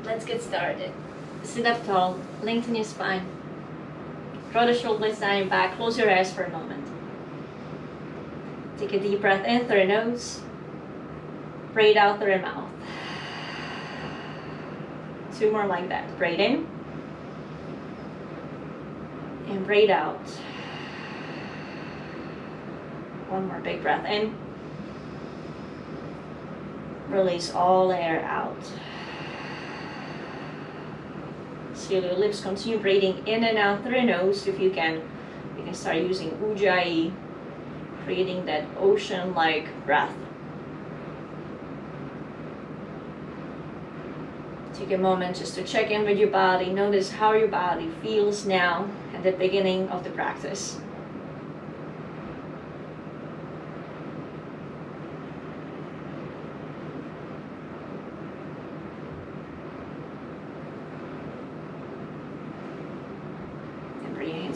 Let's get started. Sit up tall, lengthen your spine. Draw the shoulders down your back, close your eyes for a moment. Take a deep breath in through your nose. Breathe out through your mouth. 2 more like that. Breathe in. And breathe out. 1 more big breath in. Release all air out. Seal your lips, continue breathing in and out through your nose. If you can start using Ujjayi, creating that ocean-like breath. Take a moment just to check in with your body. Notice how your body feels now at the beginning of the practice.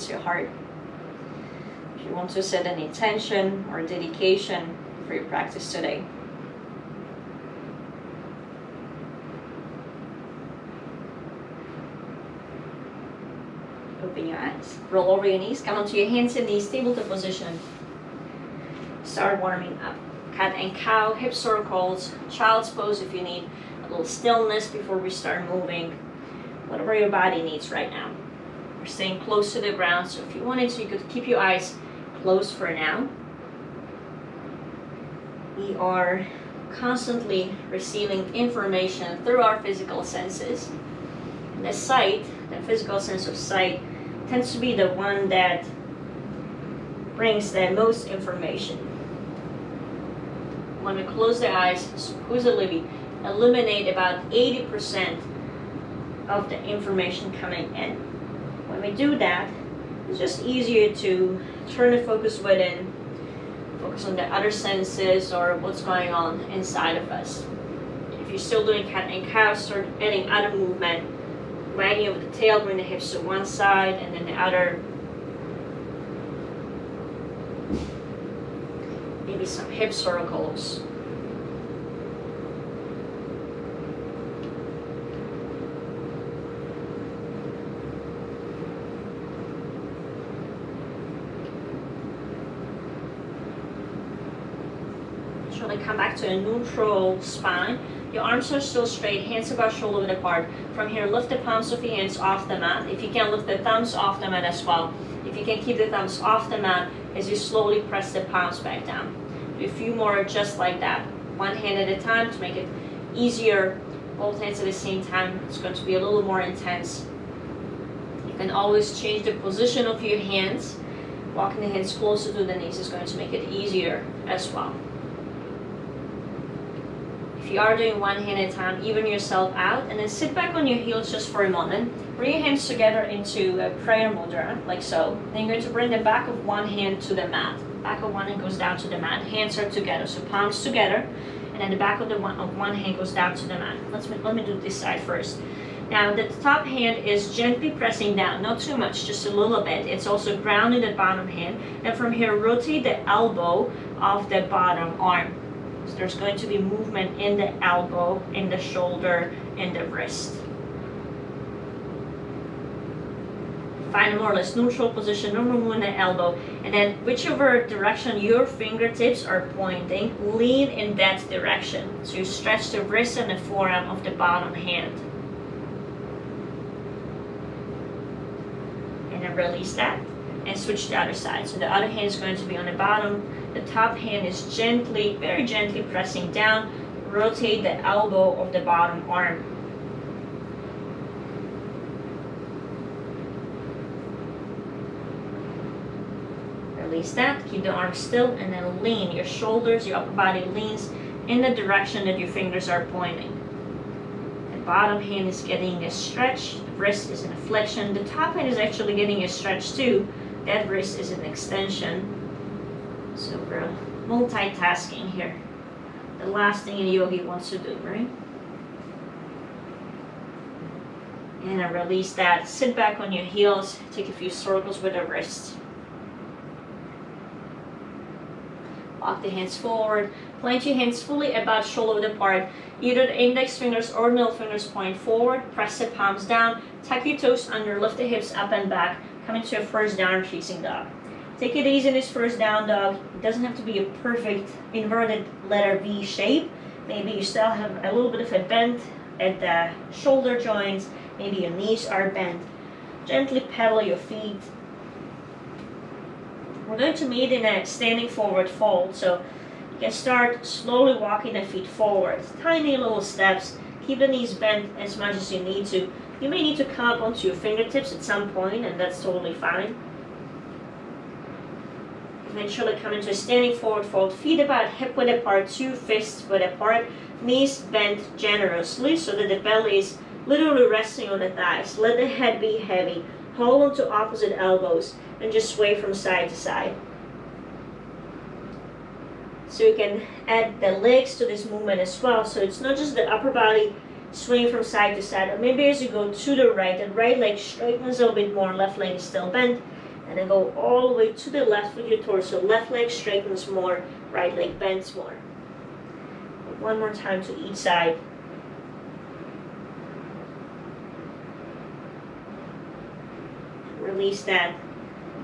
Your heart. If you want to set an intention or dedication for your practice today. Open your eyes. Roll over your knees. Come onto your hands and knees. Tabletop position. Start warming up. Cat and cow, hip circles, child's pose if you need a little stillness before we start moving. Whatever your body needs right now. We're staying close to the ground, so if you wanted to, you could keep your eyes closed for now. We are constantly receiving information through our physical senses. And the sight, the physical sense of sight, tends to be the one that brings the most information. When we close the eyes, supposedly we eliminate about 80% of the information coming in. When we do that, it's just easier to turn the focus within, focus on the other senses or what's going on inside of us. If you're still doing cat and cow, start adding other movement, wagging with the tail, bring the hips to one side and then the other. Maybe some hip circles. Come back to a neutral spine. Your arms are still straight, hands about shoulder width apart. From here, lift the palms of your hands off the mat. If you can, lift the thumbs off the mat as well. If you can, keep the thumbs off the mat as you slowly press the palms back down. Do a few more just like that. 1 hand at a time to make it easier. Both hands at the same time. It's going to be a little more intense. You can always change the position of your hands. Walking the hands closer to the knees is going to make it easier as well. If you are doing 1 hand at a time, even yourself out and then sit back on your heels just for a moment. Bring your hands together into a prayer mudra, like so. Then you're going to bring the back of 1 hand to the mat. Back of 1 hand goes down to the mat. Hands are together, so palms together. And then the back of one hand goes down to the mat. Let me do this side first. Now the top hand is gently pressing down, not too much, just a little bit. It's also grounded the bottom hand. And from here, rotate the elbow of the bottom arm. So there's going to be movement in the elbow, in the shoulder, in the wrist. Find a more or less neutral position, no movement in the elbow. And then whichever direction your fingertips are pointing, lean in that direction. So you stretch the wrist and the forearm of the bottom hand. And then release that. And switch to the other side. So the other hand is going to be on the bottom. The top hand is gently, very gently pressing down. Rotate the elbow of the bottom arm. Release that. Keep the arm still and then lean. Your shoulders, your upper body leans in the direction that your fingers are pointing. The bottom hand is getting a stretch. The wrist is in a flexion. The top hand is actually getting a stretch too. That wrist is an extension. So we're multitasking here. The last thing a yogi wants to do, right? And then release that. Sit back on your heels. Take a few circles with the wrists. Walk the hands forward. Plant your hands fully about shoulder width apart. Either the index fingers or middle fingers point forward. Press the palms down. Tuck your toes under. Lift the hips up and back. Come into a first downward facing dog. Take it easy in this first down dog. It doesn't have to be a perfect inverted letter V shape. Maybe you still have a little bit of a bend at the shoulder joints. Maybe your knees are bent. Gently pedal your feet. We're going to meet in a standing forward fold. So you can start slowly walking the feet forward. Tiny little steps. Keep the knees bent as much as you need to. You may need to come up onto your fingertips at some point, and that's totally fine. Eventually come into a standing forward fold. Feet about hip width apart, 2 fists width apart. Knees bent generously so that the belly is literally resting on the thighs. Let the head be heavy. Hold on to opposite elbows and just sway from side to side. So you can add the legs to this movement as well. So it's not just the upper body swaying from side to side. Or maybe as you go to the right leg straightens a little bit more, left leg is still bent. And then go all the way to the left with your torso. Left leg straightens more, right leg bends more. One more time to each side. Release that.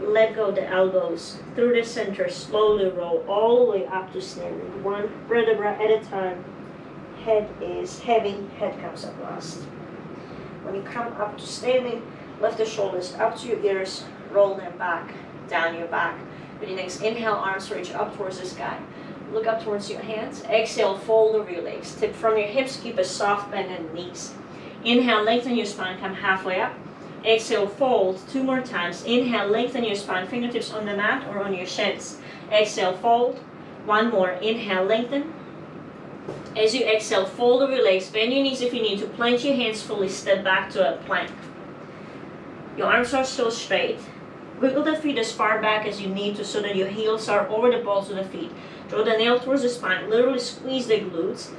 Let go the elbows through the center. Slowly roll all the way up to standing. One vertebra at a time. Head is heavy. Head comes up last. When you come up to standing, lift the shoulders up to your ears. Roll them back, down your back. With your next inhale, arms reach up towards the sky. Look up towards your hands. Exhale, fold over your legs. Tip from your hips, keep a soft bend in the knees. Inhale, lengthen your spine, come halfway up. Exhale, fold 2 more times. Inhale, lengthen your spine, fingertips on the mat or on your shins. Exhale, fold. 1 more. Inhale, lengthen. As you exhale, fold over your legs. Bend your knees if you need to. Plant your hands fully. Step back to a plank. Your arms are still straight. Wiggle the feet as far back as you need to so that your heels are over the balls of the feet. Draw the nail towards the spine. Literally squeeze the glutes.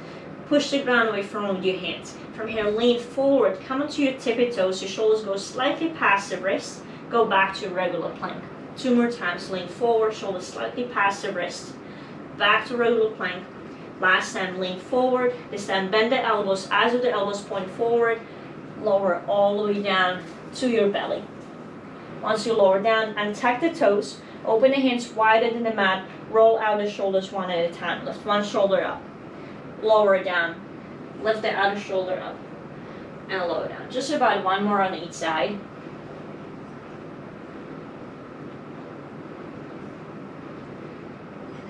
Push the ground away from with your hands. From here, lean forward. Come onto your tippy toes. Your shoulders go slightly past the wrist. Go back to regular plank. 2 more times. Lean forward. Shoulders slightly past the wrist. Back to regular plank. Last time, lean forward. This time, bend the elbows. Eyes of the elbows point forward. Lower all the way down to your belly. Once you lower down, untuck the toes, open the hands wider than the mat, roll out the shoulders one at a time. Lift one shoulder up, lower it down, lift the other shoulder up, and lower down. Just about 1 more on each side.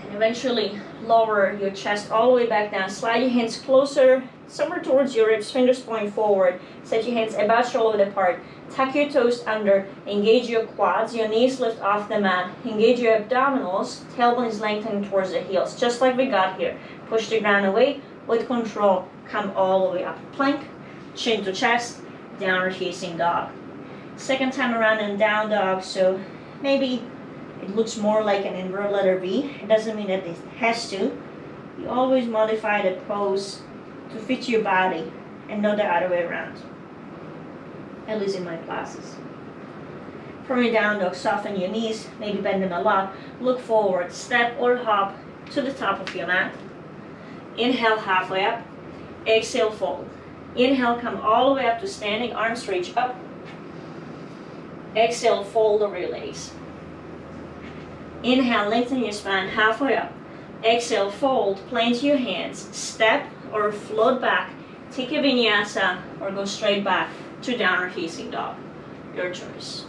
And eventually lower your chest all the way back down. Slide your hands closer, somewhere towards your ribs, fingers point forward. Set your hands about shoulder width apart. Tuck your toes under, engage your quads, your knees lift off the mat, engage your abdominals, tailbones lengthening towards the heels, just like we got here. Push the ground away, with control, come all the way up. Plank, chin to chest, downward facing dog. Second time around in down dog, so maybe it looks more like an inverted letter V. It doesn't mean that it has to. You always modify the pose to fit your body and not the other way around. At least in my classes. From your down dog, soften your knees, maybe bend them a lot. Look forward, step or hop to the top of your mat. Inhale, halfway up. Exhale, fold. Inhale, come all the way up to standing, arms reach up. Exhale, fold over your legs. Inhale, lengthen your spine, halfway up. Exhale, fold, plant your hands, step or float back. Take a vinyasa or go straight back to downward facing dog. Your choice.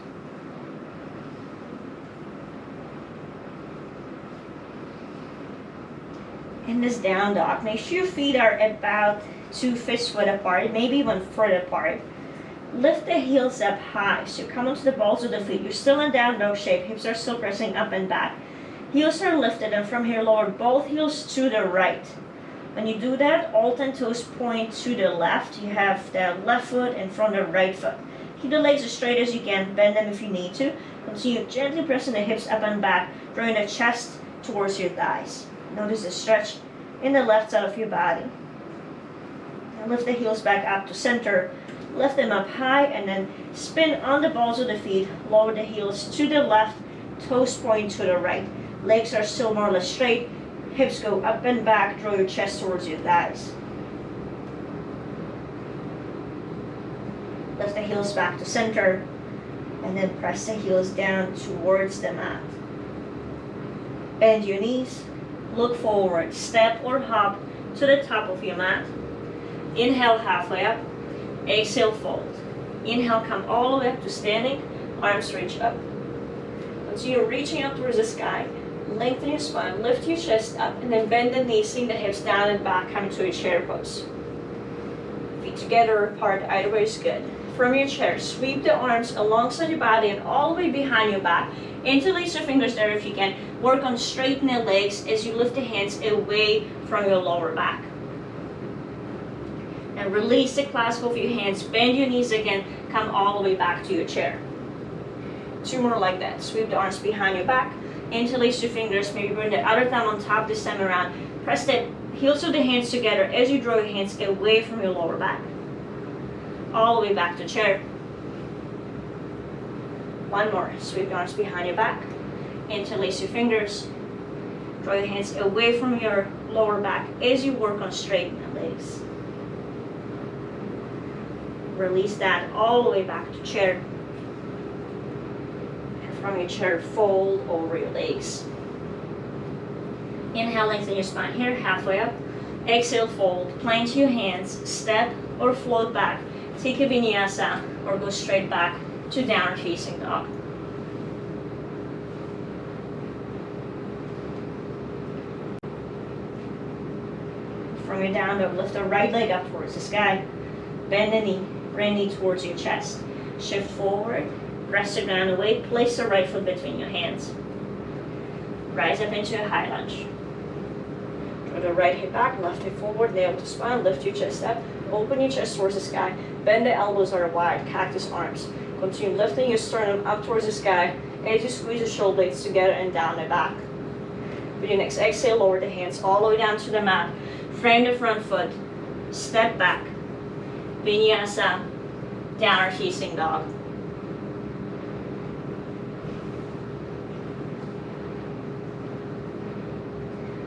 In this down dog, make sure your feet are about 2 fists width apart, maybe even further apart. Lift the heels up high, so come onto the balls of the feet. You're still in down dog shape, hips are still pressing up and back. Heels are lifted, and from here lower both heels to the right. When you do that, all 10 toes point to the left. You have the left foot in front of the right foot. Keep the legs as straight as you can, bend them if you need to. Continue gently pressing the hips up and back, drawing the chest towards your thighs. Notice the stretch in the left side of your body. And lift the heels back up to center. Lift them up high and then spin on the balls of the feet. Lower the heels to the left, toes point to the right. Legs are still more or less straight. Hips go up and back, draw your chest towards your thighs. Lift the heels back to center, and then press the heels down towards the mat. Bend your knees, look forward, step or hop to the top of your mat. Inhale, halfway up. Exhale, fold. Inhale, come all the way up to standing, arms reach up. Continue reaching up towards the sky. Lengthen your spine, lift your chest up, and then bend the knees, sink the hips down and back, come to a chair pose. Feet together or apart, either way is good. From your chair, sweep the arms alongside your body and all the way behind your back. Interlace your fingers there if you can. Work on straightening the legs as you lift the hands away from your lower back. And release the clasp of your hands, bend your knees again, come all the way back to your chair. 2 more like that. Sweep the arms behind your back, interlace your fingers, maybe bring the other thumb on top this time around. Press the heels of the hands together as you draw your hands away from your lower back. All the way back to chair. 1 more. Sweep the arms behind your back, interlace your fingers, draw your hands away from your lower back as you work on straightening the legs. Release that all the way back to chair. And from your chair, fold over your legs. Inhale, lengthen your spine here, halfway up. Exhale, fold. Plank your hands, step or float back. Take a vinyasa or go straight back to downward facing dog. From your down dog, lift the right leg up towards the sky. Bend the knee, bring knee towards your chest. Shift forward, press the ground away, place the right foot between your hands. Rise up into a high lunge. Draw the right hip back, left hip forward, navel to spine, lift your chest up, open your chest towards the sky, bend the elbows are wide, cactus arms. Continue lifting your sternum up towards the sky as you squeeze the shoulder blades together and down the back. With your next exhale, lower the hands all the way down to the mat. Frame the front foot, step back, vinyasa, downward facing dog.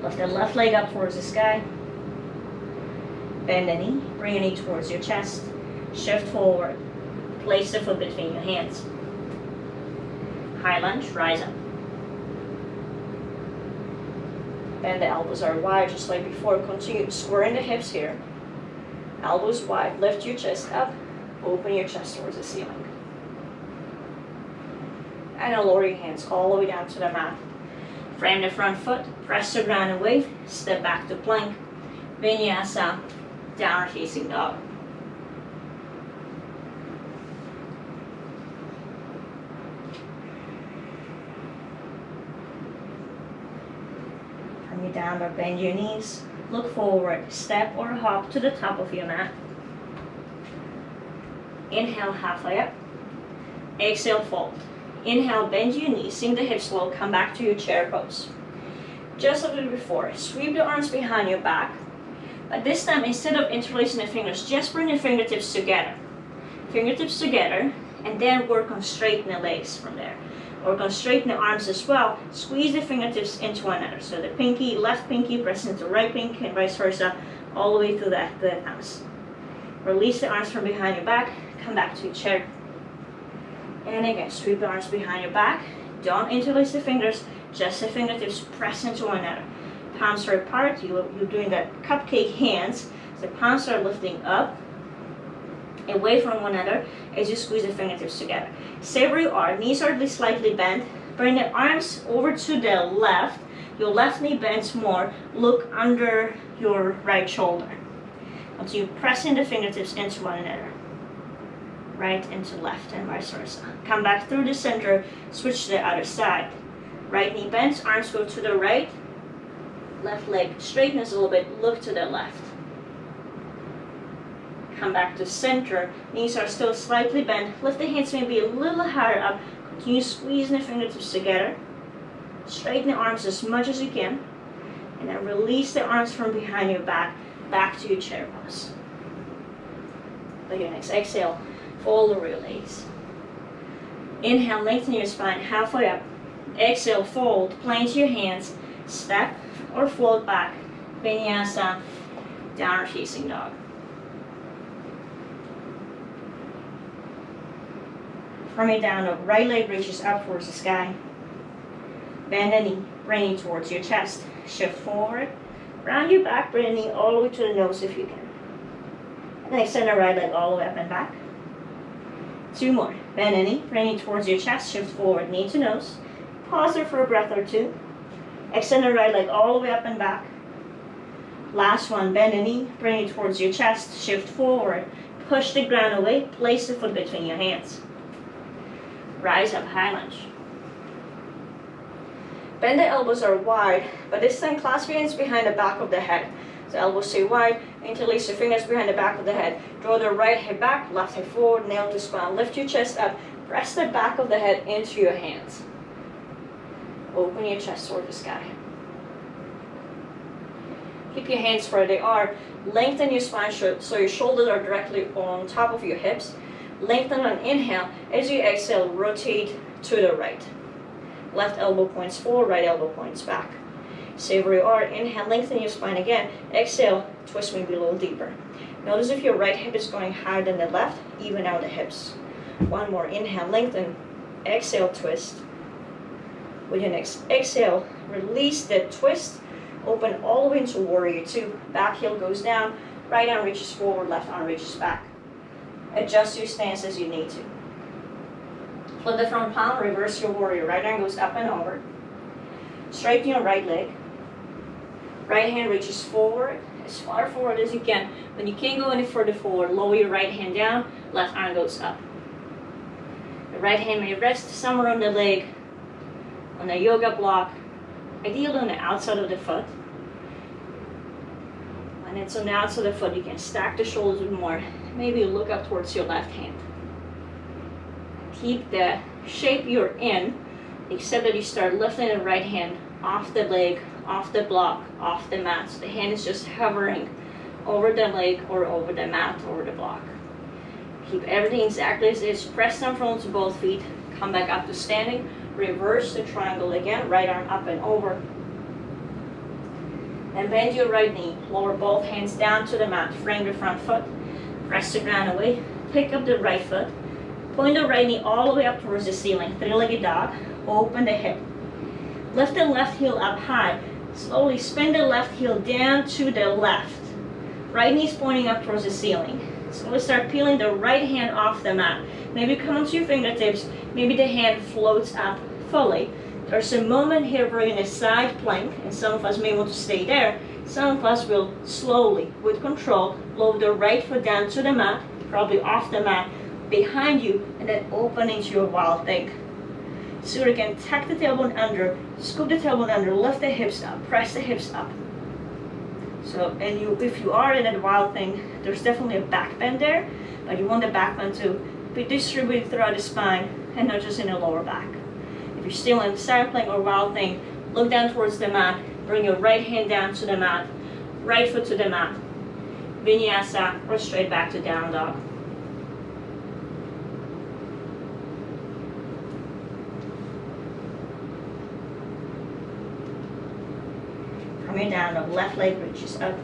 Lift the left leg up towards the sky. Bend the knee, bring your knee towards your chest. Shift forward, place the foot between your hands. High lunge, rise up. Bend the elbows are wide just like before. Continue squaring the hips here. Elbows wide, lift your chest up, open your chest towards the ceiling. And now lower your hands all the way down to the mat. Frame the front foot, press the ground away, step back to plank. Vinyasa, downward facing dog. From your down dog, bend your knees, look forward, step or hop to the top of your mat. Inhale, halfway up. Exhale, fold. Inhale, bend your knees, sink the hips low, come back to your chair pose. Just like we did before, sweep the arms behind your back. But this time, instead of interlacing the fingers, just bring the fingertips together. Fingertips together, and then work on straightening the legs from there. Work on straightening the arms as well. Squeeze the fingertips into one another. So the pinky, left pinky, press into right pinky, and vice versa, all the way to the thumbs. Release the arms from behind your back, come back to your chair. And again, sweep the arms behind your back. Don't interlace the fingers, just the fingertips press into one another. Palms are apart, you're doing that cupcake hands. The palms are lifting up, away from one another as you squeeze the fingertips together. Stay where you are, knees are slightly bent. Bring the arms over to the left. Your left knee bends more. Look under your right shoulder. Until you pressing the fingertips into one another. Right into left and vice versa. Come back through the center, switch to the other side. Right knee bends, arms go to the right. Left leg straightens a little bit, look to the left. Come back to center, knees are still slightly bent. Lift the hands maybe a little higher up. Continue squeezing the fingertips together. Straighten the arms as much as you can. And then release the arms from behind your back, back to your chair pose. With your next exhale, fold over your legs. Inhale, lengthen your spine halfway up. Exhale, fold, plank your hands, step or float back. Vinyasa, downward facing dog. From your down dog, right leg reaches up towards the sky. Bend the knee, bring it towards your chest. Shift forward, round your back, bring the knee all the way to the nose if you can. And then extend the right leg all the way up and back. 2 more. Bend the knee, bring it towards your chest, shift forward, knee to nose. Pause there for a breath or 2. Extend the right leg all the way up and back. Last one, bend the knee, bring it towards your chest, shift forward, push the ground away, place the foot between your hands. Rise up, high lunge. Bend the elbows are wide, but this time clasp your hands behind the back of the head. So elbows stay wide, interlace your fingers behind the back of the head. Draw the right hip back, left hip forward, nail to spine. Lift your chest up, press the back of the head into your hands. Open your chest toward the sky. Keep your hands where they are. Lengthen your spine so your shoulders are directly on top of your hips. Lengthen on inhale. As you exhale, rotate to the right. Left elbow points forward, right elbow points back. Stay where you are. Inhale, lengthen your spine again. Exhale, twist maybe a little deeper. Notice if your right hip is going higher than the left, even out the hips. 1 more. Inhale, lengthen. Exhale, twist. With your next exhale, release the twist. Open all the way into warrior 2. Back heel goes down. Right arm reaches forward, left arm reaches back. Adjust your stance as you need to. Flip the front palm, reverse your warrior. Right arm goes up and over. Straighten your right leg. Right hand reaches forward, as far forward as you can. When you can't go any further forward, lower your right hand down, left arm goes up. The right hand may rest somewhere on the leg, on the yoga block, ideally on the outside of the foot. When it's on the outside of the foot, you can stack the shoulders a bit more. Maybe look up towards your left hand. Keep the shape you're in, except that you start lifting the right hand off the leg, off the block, off the mat. So the hand is just hovering over the leg or over the mat, over the block. Keep everything exactly as it is. Press down front to both feet. Come back up to standing. Reverse the triangle again. Right arm up and over. And bend your right knee. Lower both hands down to the mat. Frame the front foot. Press the ground away. Pick up the right foot. Point the right knee all the way up towards the ceiling. 3-legged dog. Open the hip. Lift the left heel up high. Slowly spin the left heel down to the left. Right knee's pointing up towards the ceiling. Slowly start peeling the right hand off the mat. Maybe come onto your fingertips. Maybe the hand floats up fully. There's a moment here where you're in a side plank, and some of us may want to stay there. Some of us will slowly, with control, lower the right foot down to the mat, probably off the mat, behind you, and then open into your wild thing. So you can tuck the tailbone under, scoop the tailbone under, lift the hips up, press the hips up. So, and if you are in a wild thing, there's definitely a back bend there, but you want the back bend to be distributed throughout the spine and not just in the lower back. If you're still in side plank or wild thing, look down towards the mat, bring your right hand down to the mat, right foot to the mat, vinyasa, or straight back to down dog. From your down dog, left leg reaches up.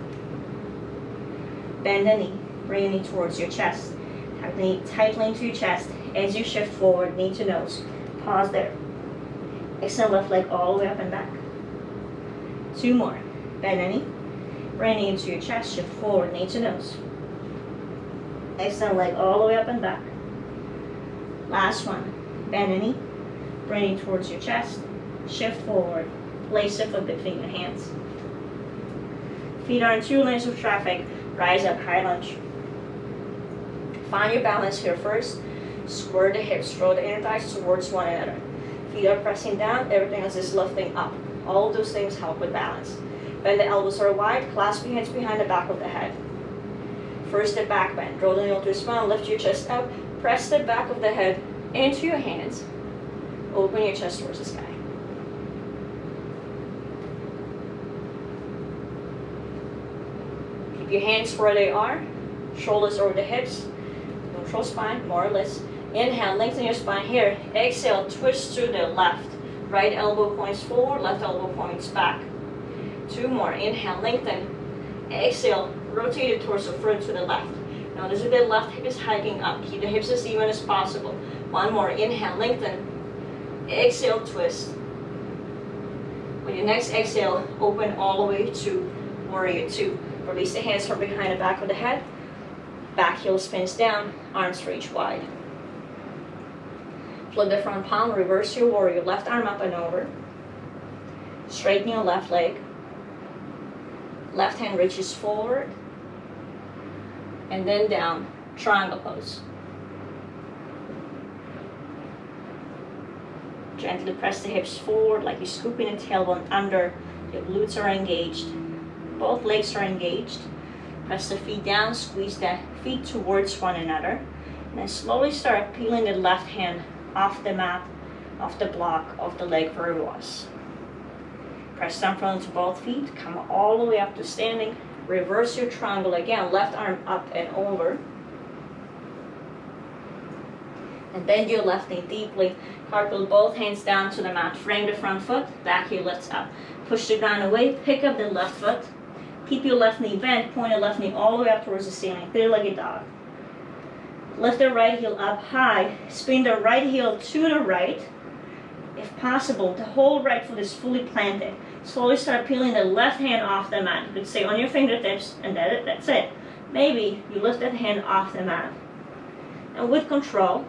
Bend the knee, bring the knee towards your chest. Tuck the knee tightly into your chest. As you shift forward, knee to nose. Pause there. Extend left leg all the way up and back. 2 more. Bend the knee, bring the knee into your chest. Shift forward, knee to nose. Extend leg all the way up and back. Last one. Bend the knee, bring the knee towards your chest. Shift forward. Place the foot between your hands. Feet are in 2 lanes of traffic. Rise up, high lunge. Find your balance here first. Square the hips, draw the inner thighs towards one another. Feet are pressing down, everything else is lifting up. All of those things help with balance. Bend the elbows are wide, clasp your hands behind the back of the head. First the back bend, draw the nail to the spine, lift your chest up, press the back of the head into your hands. Open your chest towards the sky. Keep your hands where they are, shoulders over the hips, neutral spine, more or less. Inhale, lengthen your spine here. Exhale, twist to the left. Right elbow points forward, left elbow points back. 2 more. Inhale, lengthen. Exhale, rotate your torso further to the left. Notice that the left hip is hiking up. Keep the hips as even as possible. 1 more. Inhale, lengthen. Exhale, twist. With your next exhale, open all the way to warrior 2. Release the hands from behind the back of the head. Back heel spins down, arms reach wide. Flip the front palm, reverse your warrior. Left arm up and over. Straighten your left leg. Left hand reaches forward. And then down, triangle pose. Gently press the hips forward like you're scooping the tailbone under. Your glutes are engaged. Both legs are engaged. Press the feet down, squeeze the feet towards one another. And then slowly start peeling the left hand off the mat, off the block, of the leg where it was. Press down front to both feet. Come all the way up to standing. Reverse your triangle again. Left arm up and over. And bend your left knee deeply. Cartwheel both hands down to the mat. Frame the front foot. Back heel lifts up. Push the ground away. Pick up the left foot. Keep your left knee bent. Point the left knee all the way up towards the ceiling. Three-legged dog. Lift the right heel up high. Spin the right heel to the right. If possible, the whole right foot is fully planted. Slowly start peeling the left hand off the mat. You could stay on your fingertips, and that's it. Maybe you lift that hand off the mat. And with control,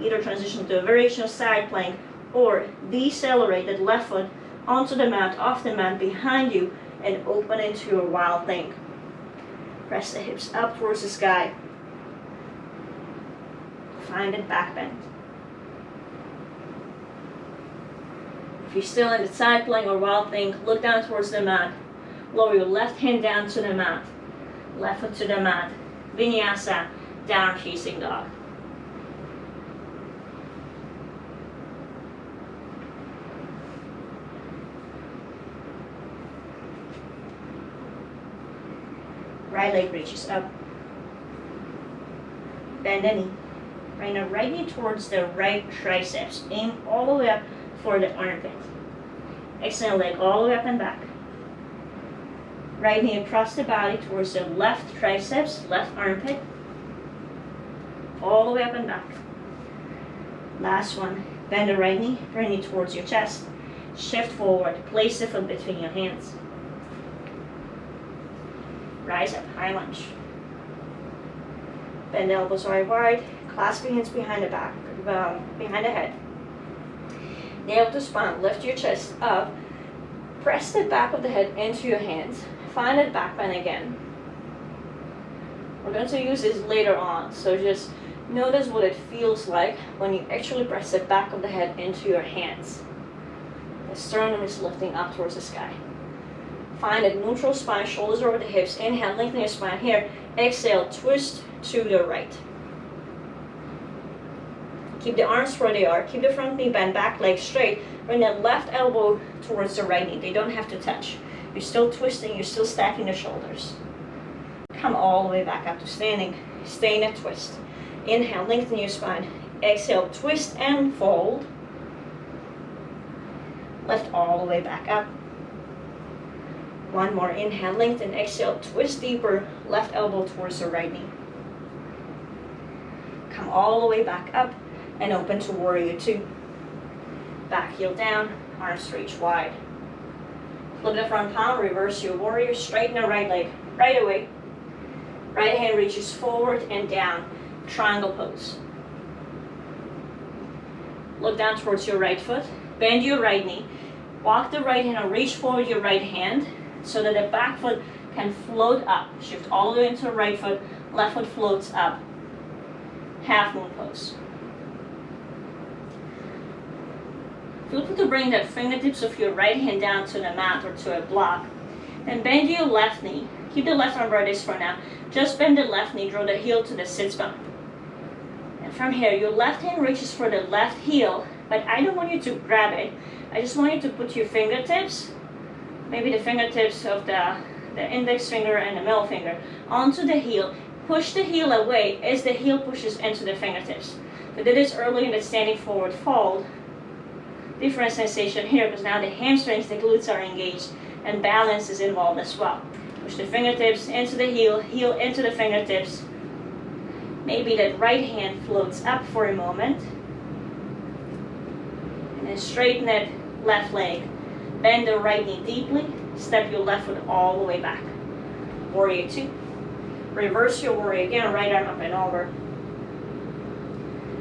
either transition to a variation of side plank or decelerate that left foot onto the mat, off the mat behind you, and open into your wild thing. Press the hips up towards the sky. Find that back bend. If you're still in the side plank or wild thing, look down towards the mat. Lower your left hand down to the mat. Left foot to the mat. Vinyasa, down facing dog. Right leg reaches up. Bend the knee. Bring the right knee towards the right triceps. Aim all the way up for the armpit. Extend the leg all the way up and back. Right knee across the body towards the left triceps, left armpit. All the way up and back. Last one. Bend the right knee, bring it towards your chest. Shift forward. Place the foot between your hands. Rise up, high lunge. Bend the elbows wide. Clasp your hands behind the back, behind the head. Nail to spine. Lift your chest up. Press the back of the head into your hands. Find that back bend again. We're going to use this later on, so just notice what it feels like when you actually press the back of the head into your hands. The sternum is lifting up towards the sky. Find a neutral spine, shoulders over the hips. Inhale, lengthen your spine here. Exhale, twist to the right. Keep the arms where they are. Keep the front knee bent, back leg straight. Bring that left elbow towards the right knee. They don't have to touch. You're still twisting, you're still stacking the shoulders. Come all the way back up to standing. Stay in that twist. Inhale, lengthen your spine. Exhale, twist and fold. Lift all the way back up. One more. Inhale, lengthen. Exhale, twist deeper. Left elbow towards the right knee. Come all the way back up and open to warrior 2. Back heel down, arms reach wide. Flip the front palm, reverse your warrior, straighten the right leg right away. Right hand reaches forward and down, triangle pose. Look down towards your right foot, bend your right knee, walk the right hand and reach forward your right hand so that the back foot can float up. Shift all the way into the right foot, left foot floats up. Half moon pose. Feel free to bring the fingertips of your right hand down to the mat or to a block. Then bend your left knee. Keep the left arm where it is for now. Just bend the left knee, draw the heel to the sit bone. And from here, your left hand reaches for the left heel, but I don't want you to grab it. I just want you to put your fingertips, maybe the fingertips of the index finger and the middle finger, onto the heel. Push the heel away as the heel pushes into the fingertips. We did this earlier in the standing forward fold. Different sensation here because now the hamstrings, the glutes are engaged. and balance is involved as well. Push the fingertips into the heel, heel into the fingertips. Maybe that right hand floats up for a moment. And then straighten that left leg. Bend the right knee deeply. Step your left foot all the way back. Warrior 2. Reverse your warrior again, right arm up and over.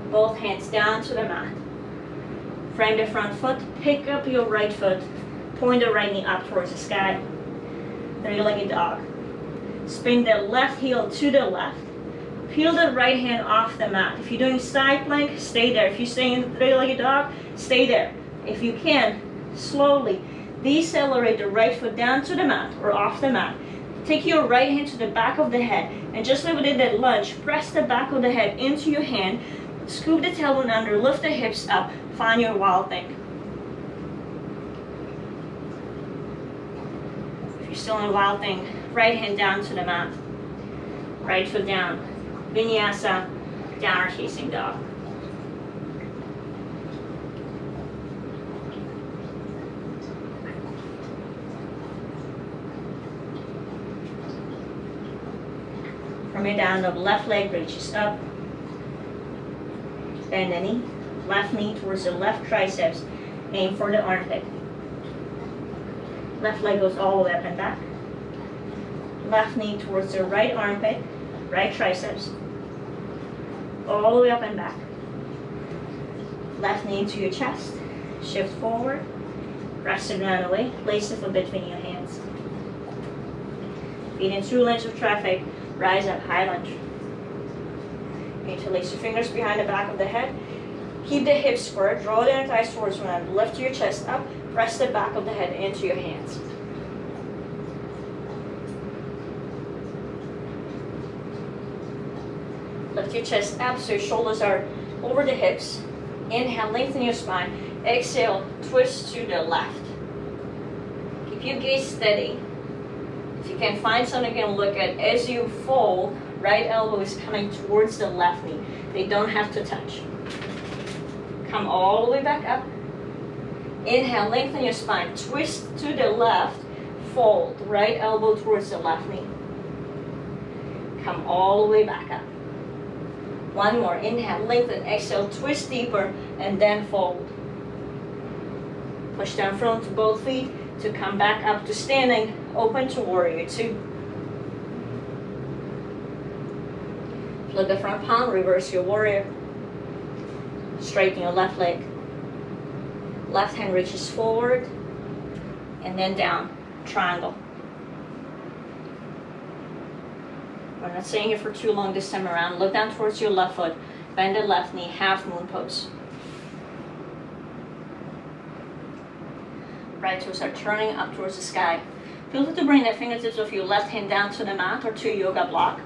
Both hands down to the mat. Frame the front foot, pick up your right foot, point the right knee up towards the sky. Three-legged dog. Spin the left heel to the left. Peel the right hand off the mat. If you're doing side plank, stay there. If you're staying in three-legged dog, stay there. If you can, slowly decelerate the right foot down to the mat or off the mat. Take your right hand to the back of the head, and just like we did that lunge, press the back of the head into your hand, scoop the tailbone under, lift the hips up, find your wild thing. If you're still in wild thing, right hand down to the mat, right foot down, vinyasa, downward facing dog. From your down dog, left leg reaches up. Bend the knee. Left knee towards the left triceps. Aim for the armpit. Left leg goes all the way up and back. Left knee towards the right armpit. Right triceps. All the way up and back. Left knee to your chest. Shift forward. Press the ground away. Place the foot between your hands. Feet in true lanes of traffic. Rise up, high lunge. Interlace your fingers behind the back of the head. Keep the hips square. Draw the inner thighs towards one another. Lift your chest up. Press the back of the head into your hands. Lift your chest up so your shoulders are over the hips. Inhale, lengthen your spine. Exhale, twist to the left. Keep your gaze steady. If you can find something you can look at, as you fold, right elbow is coming towards the left knee. They don't have to touch. Come all the way back up. Inhale, lengthen your spine. Twist to the left. Fold, right elbow towards the left knee. Come all the way back up. One more. Inhale, lengthen, exhale, twist deeper, and then fold. Push down front to both feet to come back up to standing. Open to warrior 2. Flip the front palm, reverse your warrior. Straighten your left leg. Left hand reaches forward and then down, triangle. We're not staying here for too long this time around. Look down towards your left foot. Bend the left knee, half moon pose. Right toes are turning up towards the sky. Feel free to bring the fingertips of your left hand down to the mat or to your yoga block.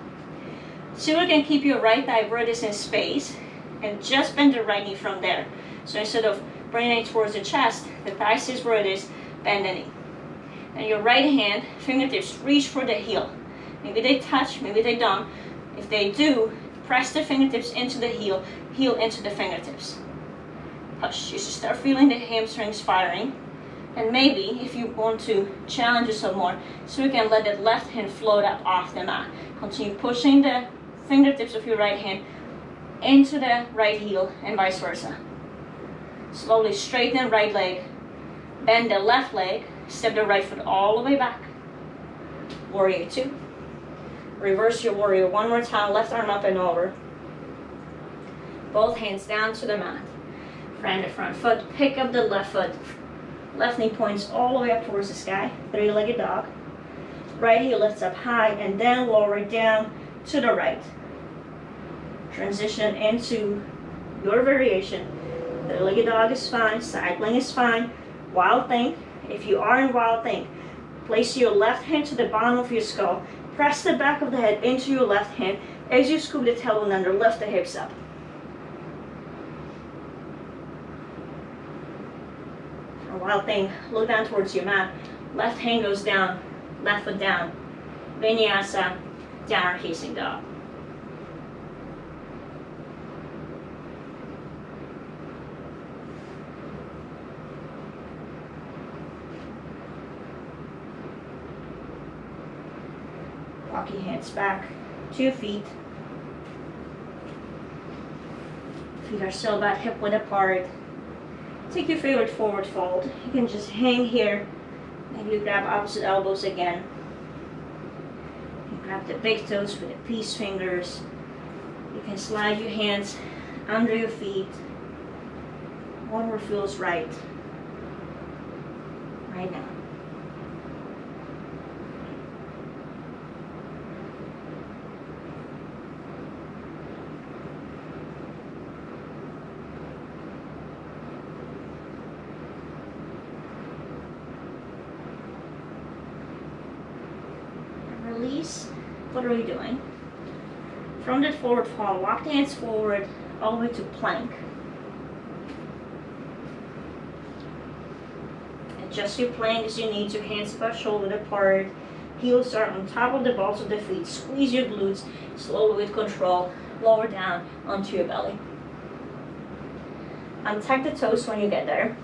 See if you can keep your right thigh where it is in space and just bend the right knee from there. So instead of bringing it towards the chest, the thigh stays where it is, bend the knee. And your right hand, fingertips reach for the heel. Maybe they touch, maybe they don't. If they do, press the fingertips into the heel, heel into the fingertips. Push. You should start feeling the hamstrings firing. And maybe, if you want to challenge yourself more, so you can let that left hand float up off the mat. Continue pushing the fingertips of your right hand into the right heel and vice versa. Slowly straighten the right leg, bend the left leg, step the right foot all the way back. Warrior 2. Reverse your warrior one more time, left arm up and over. Both hands down to the mat. Frame the front foot, pick up the left foot. Left knee points all the way up towards the sky, three-legged dog. Right heel lifts up high and then lower down to the right. Transition into your variation. Three-legged dog is fine, side plank is fine. Wild thing, if you are in wild thing, place your left hand to the bottom of your skull. Press the back of the head into your left hand. As you scoop the tailbone under, lift the hips up. Wild thing, look down towards your mat. Left hand goes down, left foot down. Vinyasa, downward facing dog. Walk your hands back to your feet. Feet are still about hip width apart. Take your favorite forward fold. You can just hang here. Maybe you grab opposite elbows again. You grab the big toes with the peace fingers. You can slide your hands under your feet. Whatever feels right now. Release. What are we doing? From that forward fold, walk the hands forward all the way to plank. Adjust your plank as you need to, hands about shoulder apart. Heels are on top of the balls of the feet. Squeeze your glutes slowly with control. Lower down onto your belly. Untuck the toes when you get there.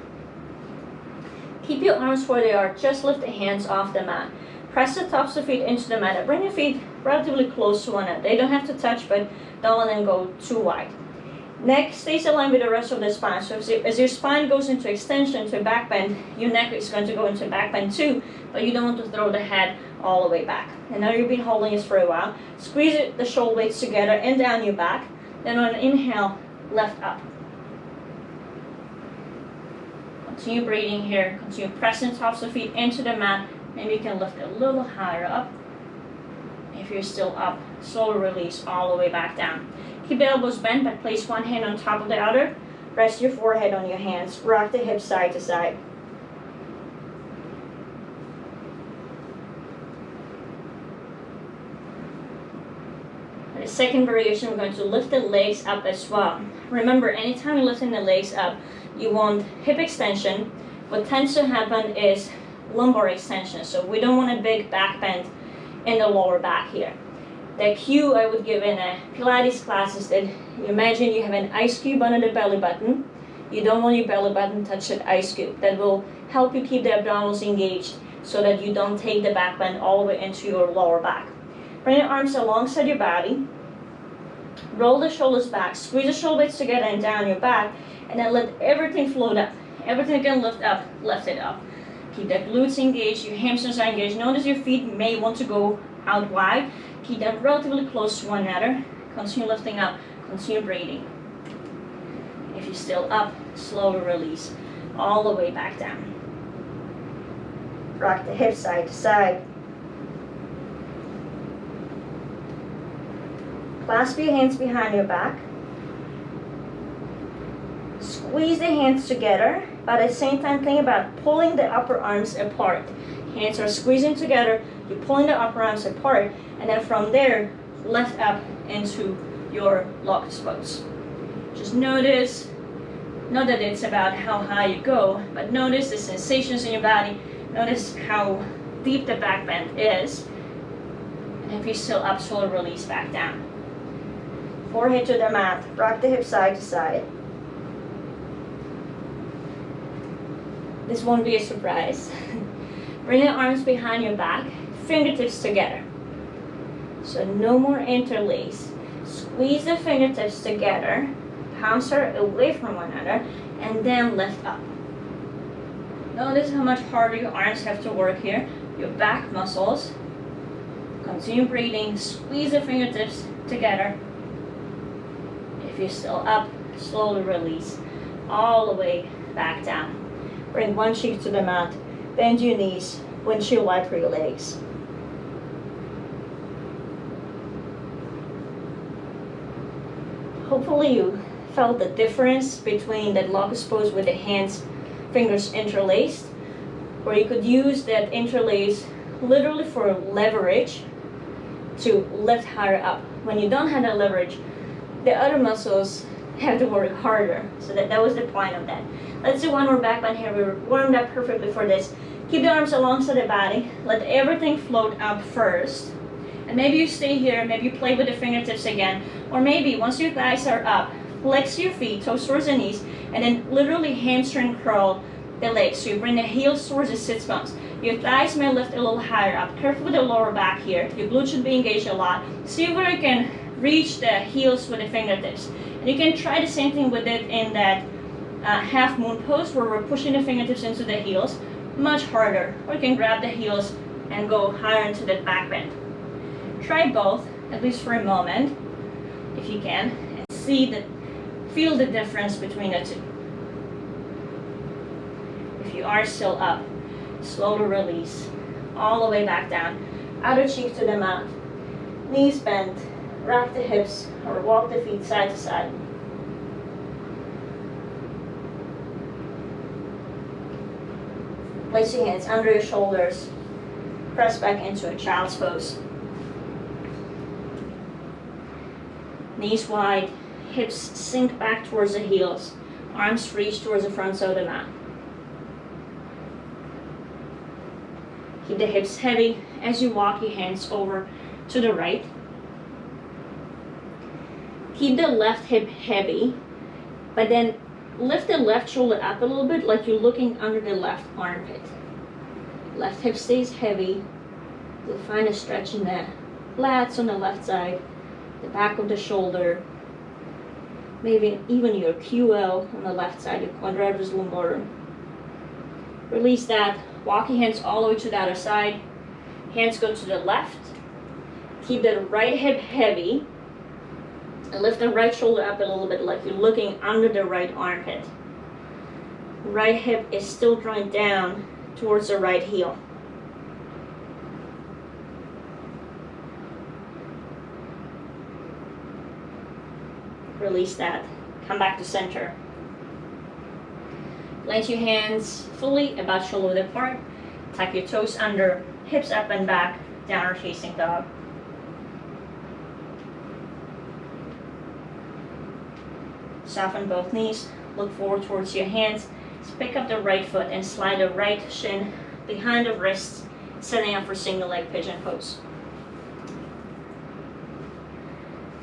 Keep your arms where they are. Just lift the hands off the mat. Press the tops of the feet into the mat and bring your feet relatively close to one another. They don't have to touch, but don't let them go too wide. Neck stays aligned with the rest of the spine. So as your spine goes into extension, to a back bend, your neck is going to go into a back bend too, but you don't want to throw the head all the way back. And now you've been holding this for a while. Squeeze the shoulder blades together and down your back. Then on an inhale, lift up. Continue breathing here. Continue pressing tops of the feet into the mat. Maybe you can lift a little higher up. If you're still up, slowly release all the way back down. Keep the elbows bent, but place one hand on top of the other. Rest your forehead on your hands. Rock the hips side to side. For the second variation, we're going to lift the legs up as well. Remember, anytime you're lifting the legs up, you want hip extension. What tends to happen is lumbar extension, so we don't want a big back bend in the lower back here. The cue I would give in a Pilates class is that you imagine you have an ice cube under the belly button. You don't want your belly button to touch that ice cube. That will help you keep the abdominals engaged so that you don't take the back bend all the way into your lower back. Bring your arms alongside your body. Roll the shoulders back. Squeeze the shoulder blades together and down your back, and then let everything float up. Everything can lift up, lift it up. Keep the glutes engaged, your hamstrings are engaged. Notice your feet may want to go out wide. Keep them relatively close to one another. Continue lifting up, continue breathing. If you're still up, slowly release all the way back down. Rock the hips side to side. Clasp your hands behind your back. Squeeze the hands together, but at the same time think about pulling the upper arms apart. Hands are squeezing together, you're pulling the upper arms apart, and then from there, lift up into your locust pose. Just notice, not that it's about how high you go, but notice the sensations in your body. Notice how deep the back bend is. And if you're still up, slowly release back down. Forehead to the mat, rock the hips side to side. This won't be a surprise. Bring the arms behind your back, fingertips together. So no more interlace. Squeeze the fingertips together, palms are away from one another, and then lift up. Notice how much harder your arms have to work here, your back muscles. Continue breathing, squeeze the fingertips together. If you're still up, slowly release all the way back down. Bring one cheek to the mat, bend your knees, windshield wiper your legs. Hopefully you felt the difference between that locust pose with the hands, fingers interlaced, or you could use that interlace literally for leverage to lift higher up. When you don't have that leverage, the other muscles have to work harder. So that was the point of that. Let's do one more back bend here. We're warmed up perfectly for this. Keep the arms alongside the body. Let everything float up first. And maybe you stay here, maybe you play with the fingertips again. Or maybe once your thighs are up, flex your feet, toes towards the knees, and then literally hamstring curl the legs. So you bring the heels towards the sit bones. Your thighs may lift a little higher up. Careful with the lower back here. Your glutes should be engaged a lot. See where you can reach the heels with the fingertips. And you can try the same thing with it in that half moon pose where we're pushing the fingertips into the heels. Much harder. Or you can grab the heels and go higher into that back bend. Try both, at least for a moment, if you can, and feel the difference between the two. If you are still up, slowly release, all the way back down, outer cheek to the mat, knees bent, rock the hips, or walk the feet side to side. Place your hands under your shoulders, press back into a child's pose. Knees wide, hips sink back towards the heels, arms reach towards the front side of the mat. Keep the hips heavy as you walk your hands over to the right. Keep the left hip heavy, but then lift the left shoulder up a little bit like you're looking under the left armpit. Left hip stays heavy. You'll find a stretch in the lats on the left side, the back of the shoulder, maybe even your QL on the left side, your quadratus lumborum. Release that. Walk your hands all the way to the other side. Hands go to the left. Keep the right hip heavy. And lift the right shoulder up a little bit like you're looking under the right armpit. Right hip is still drawing down towards the right heel. Release that. Come back to center. Plant your hands fully about shoulder width apart. Tuck your toes under, hips up and back, downward facing dog. Soften both knees, look forward towards your hands. Just pick up the right foot and slide the right shin behind the wrists, setting up for single leg pigeon pose.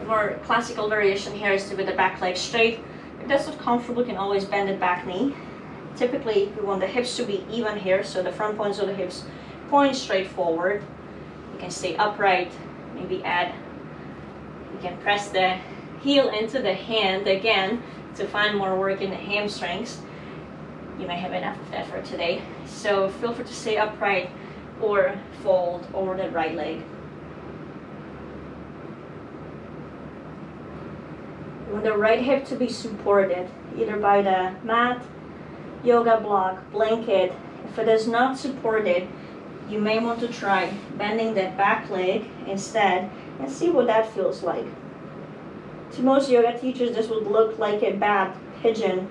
The more classical variation here is to with the back leg straight. If that's not comfortable, you can always bend the back knee. Typically, we want the hips to be even here, so the front points of the hips point straight forward. You can stay upright, maybe you can press the heel into the hand again to find more work in the hamstrings. You may have enough of that for today. So feel free to stay upright or fold over the right leg. You want the right hip to be supported either by the mat, yoga block, blanket. If it is not supported, you may want to try bending that back leg instead and see what that feels like. To most yoga teachers, this would look like a bad pigeon.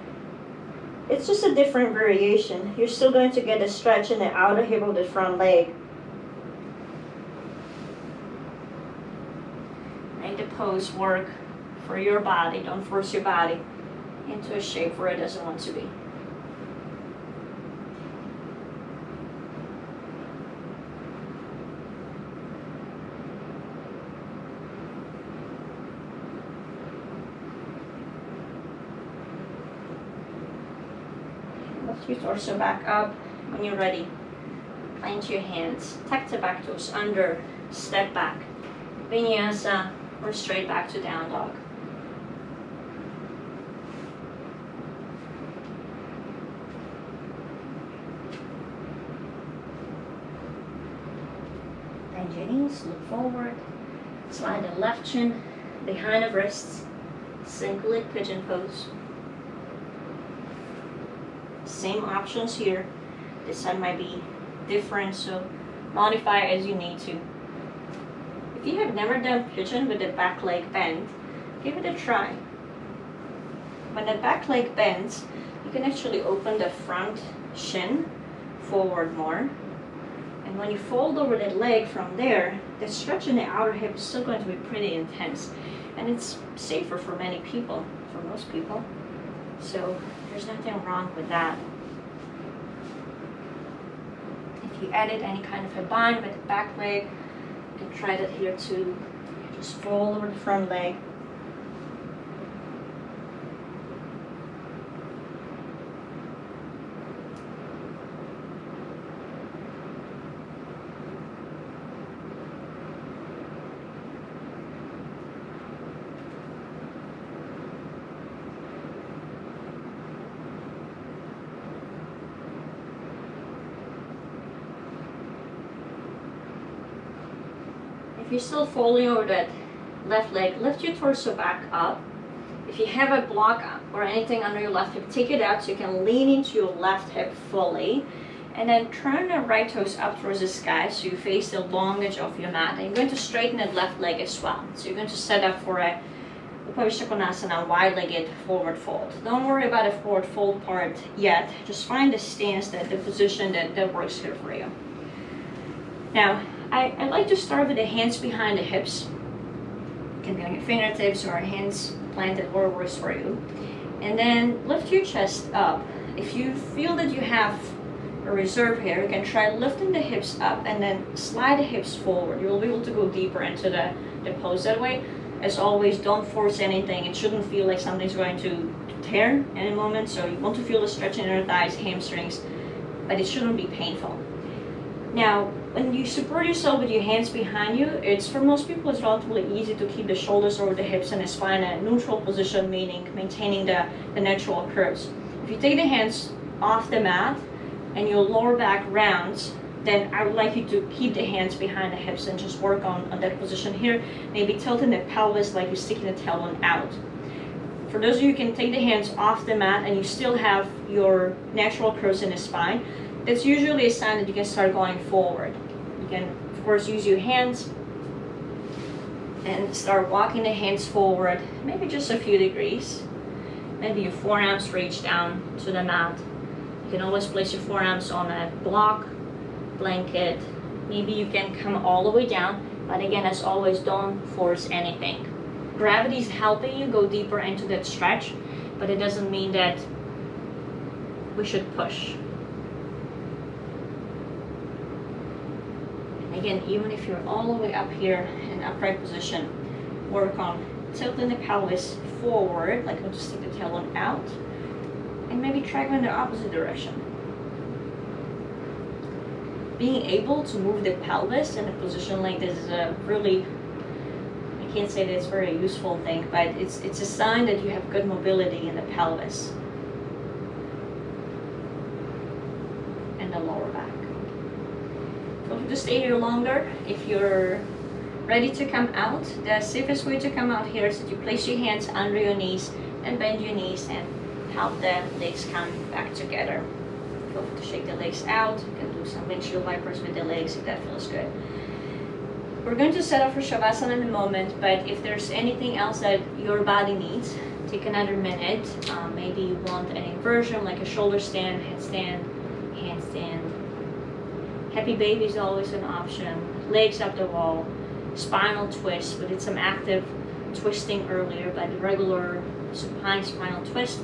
It's just a different variation. You're still going to get a stretch in the outer hip of the front leg. Make the pose work for your body. Don't force your body into a shape where it doesn't want to be. Lift your torso back up. When you're ready, plant your hands, tuck the back toes under, step back, vinyasa, or straight back to down dog. Bend your knees, look forward, slide the left shin behind the wrists, single leg pigeon pose. Same options here. This side might be different, so modify as you need to. If you have never done pigeon with the back leg bend, give it a try. When the back leg bends, you can actually open the front shin forward more. And when you fold over that leg from there, the stretch in the outer hip is still going to be pretty intense. And it's safer for many people, for most people. So there's nothing wrong with that. If you added any kind of a bind with the back leg, you can try that here too. Just fold over the front leg. If you're still falling over that left leg, lift your torso back up. If you have a block or anything under your left hip, take it out so you can lean into your left hip fully. And then turn the right toes up towards the sky so you face the long edge of your mat. And you're going to straighten that left leg as well. So you're going to set up for a Upavishtakonasana, wide-legged forward fold. Don't worry about the forward fold part yet. Just find the stance, the position that works here for you. Now, I like to start with the hands behind the hips. It can be on your fingertips or hands planted, whatever works for you. And then lift your chest up. If you feel that you have a reserve here, you can try lifting the hips up and then slide the hips forward. You'll be able to go deeper into the pose that way. As always, don't force anything. It shouldn't feel like something's going to tear any moment. So you want to feel the stretch in your thighs, hamstrings, but it shouldn't be painful. Now, when you support yourself with your hands behind you, it's for most people it's relatively easy to keep the shoulders over the hips and the spine in a neutral position, meaning maintaining the natural curves. If you take the hands off the mat and your lower back rounds, then I would like you to keep the hands behind the hips and just work on that position here. Maybe tilting the pelvis like you're sticking the tailbone out. For those of you who can take the hands off the mat and you still have your natural curves in the spine, that's usually a sign that you can start going forward. You can, of course, use your hands and start walking the hands forward, maybe just a few degrees. Maybe your forearms reach down to the mat. You can always place your forearms on a block, blanket. Maybe you can come all the way down, but again, as always, don't force anything. Gravity is helping you go deeper into that stretch, but it doesn't mean that we should push. Again, even if you're all the way up here in upright position, work on tilting the pelvis forward, like we'll just stick the tailbone out, and maybe try going the opposite direction. Being able to move the pelvis in a position like this is a really, I can't say that it's a very useful thing, but it's a sign that you have good mobility in the pelvis and the lower back. Feel free to stay here longer. If you're ready to come out, the safest way to come out here is that you place your hands under your knees and bend your knees and help the legs come back together. Feel free to shake the legs out. You can do some windshield wipers with the legs if that feels good. We're going to set up for Shavasana in a moment, but if there's anything else that your body needs, take another minute. Maybe you want an inversion like a shoulder stand, headstand, handstand. Happy baby is always an option. Legs up the wall, spinal twist. We did some active twisting earlier, but the regular supine spinal twist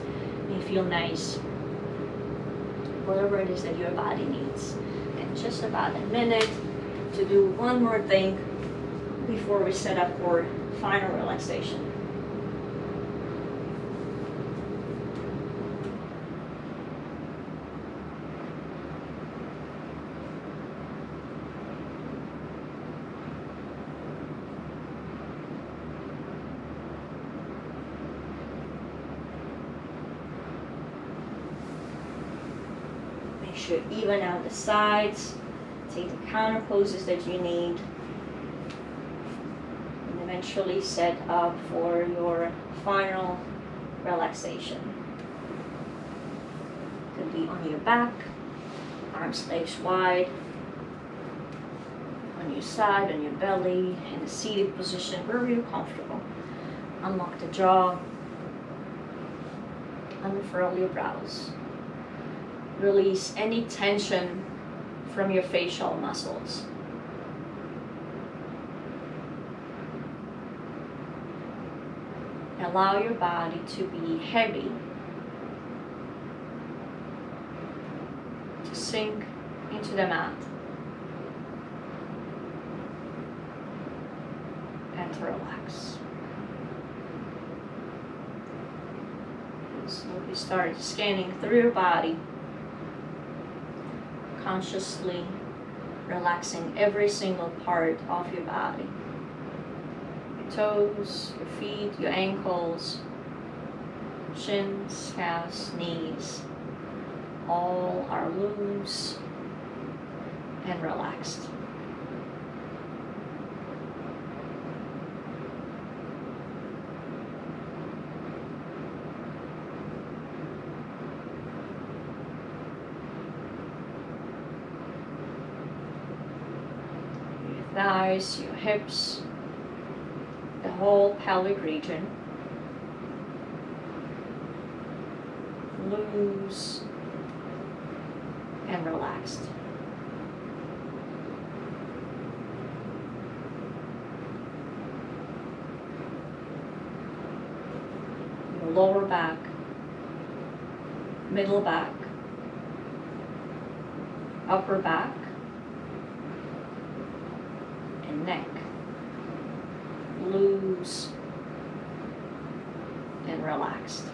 may feel nice. Whatever it is that your body needs. And just about a minute to do one more thing before we set up for final relaxation. Make sure you even out the sides. Take the counter poses that you need. And eventually set up for your final relaxation. Could be on your back, arms, legs wide, on your side, on your belly, in a seated position, wherever you're comfortable. Unlock the jaw, unfurl your brows. Release any tension from your facial muscles. Allow your body to be heavy, to sink into the mat, and to relax. And slowly start scanning through your body, consciously relaxing every single part of your body. Your toes, your feet, your ankles, shins, calves, knees, all are loose and relaxed. thighs, your hips, the whole pelvic region. Loose and relaxed. Your lower back, middle back, upper back, and neck. Loose and relaxed.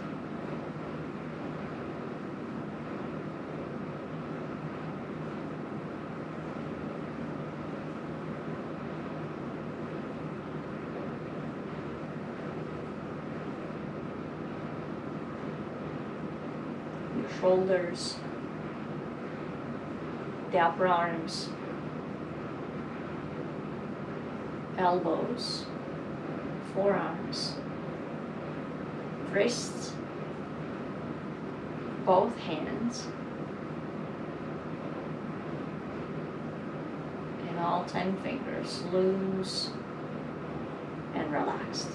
Your shoulders, the upper arms, elbows, forearms, wrists, both hands, and all 10 fingers, loose and relaxed.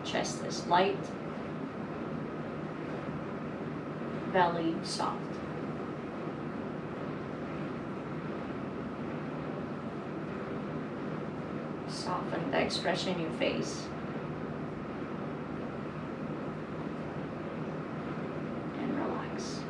Chest is light, belly soft. Soften the expression in your face. And relax.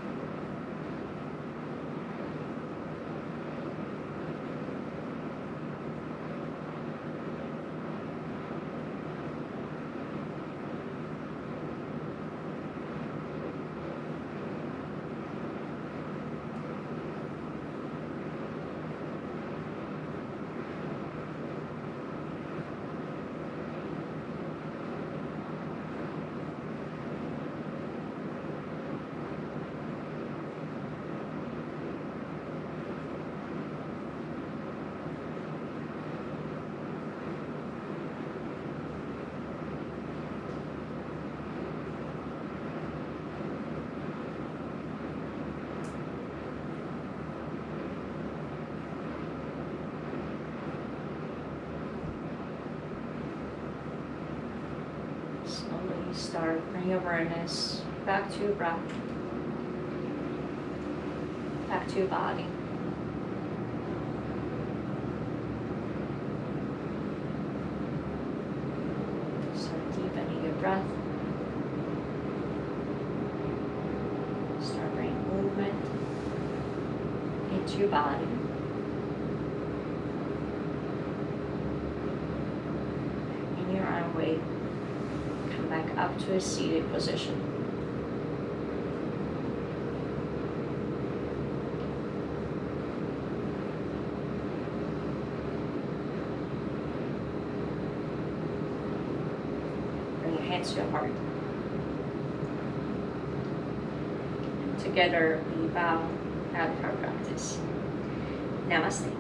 Slowly start bringing awareness back to your breath, back to your body. Start deepening your breath. Start bringing movement into your body. In your arm weight, come back up to a seated position. Bring your hands to your heart. Together we bow out of our practice. Namaste.